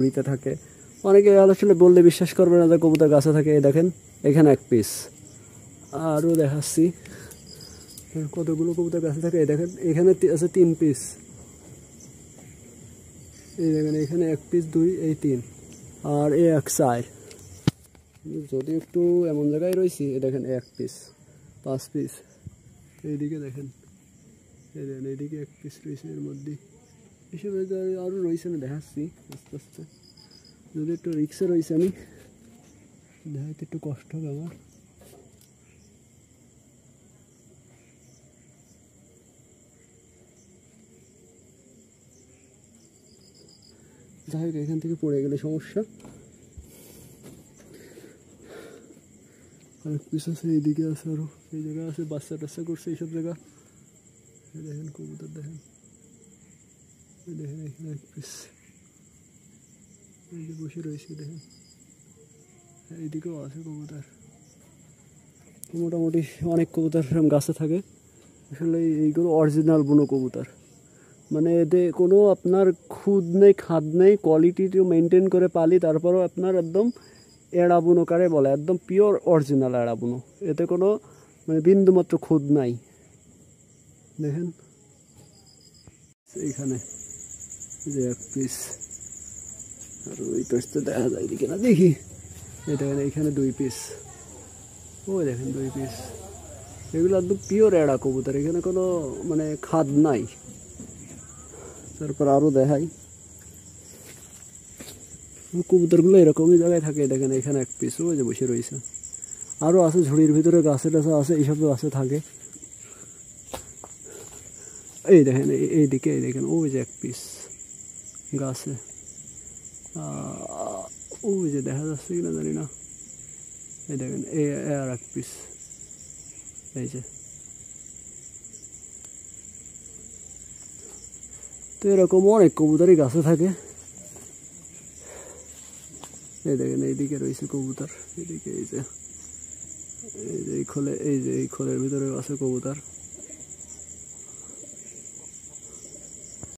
ঝুড়িতে থাকে। অনেকে আসলে বললে বিশ্বাস করবে না যে কবুতর গাছে থাকে। এই দেখেন এখানে এক পিস, আরও দেখাচ্ছি কতগুলো কবুতর গাছে থাকে। এই দেখেন এখানে আছে 3 পিস, এই দেখেন এখানে 1 পিস 2 এই 3 আর এই 1 4। যদি একটু এমন জায়গায় রয়েছি, এই দেখেন 1 পিস 5 পিস। এইদিকে দেখেন, এই দেখেন এইদিকে 1 পিস রয়েছে এর মধ্যে। এসব আরও রয়েছে, না দেখাচ্ছি আস্তে আস্তে। যদি একটু রিক্সে রয়েছে, আমি দেখাতে একটু কষ্ট হবে আমার। যাই হোক, এখান থেকে পড়ে গেলে সমস্যা। আরেক পিস আছে, এইদিকে আছে আরো, এই জায়গা আছে বাচ্চা টাচ্চা করছে এইসব জায়গা। দেখেন কবুতর, দেখেন এই দেখেন এখানে 1 পিস, এই যে বসে রয়েছে দেখেন। এইদিকেও আছে কবুতর। মোটামুটি অনেক কবুতর গাছে থাকে। আসলে এইগুলো অরিজিনাল বুনো কবুতর, মানে এতে কোনো আপনার খুদ নেই, খাদ নেই, কোয়ালিটিও মেনটেন করে পালি। তারপরেও আপনার একদম এড়া বুনো কারে বলে, একদম পিওর অরিজিনাল এড়া বুনো। এতে কোনো মানে বিন্দুমাত্র খুদ নাই। দেখেন এইখানে যে 1 পিস, আর ওই পাশে দেখা যায় কিনা দেখি। এই দেখেন এইখানে 2 পিস, ওই দেখেন 2 পিস। এগুলো একদম পিওর এড়া কবুতর, এখানে কোনো মানে খাদ নাই। তারপর আরও দেখাই, কবুতরগুলো এরকমই জায়গায় থাকে। দেখেন এখানে 1 পিস, ওই যে বসে রয়েছে। আরও আছে ঝুড়ির ভিতরে, গাছে টাছে আছে, এইসব গাছে থাকে। এই দেখেন এইদিকে, এই দেখেন ওই যে 1 পিস গাছে, ওই যে দেখা যাচ্ছে কিনা জানি না। এই দেখেন আর 1 পিস, এই যে। তো এরকম অনেক কবুতরই গাছে থাকে। এই দেখেন এইদিকে রয়েছে কবুতর, এইদিকে এই যে এই খোলে, এই যে এই খোলের ভিতরে আছে কবুতর।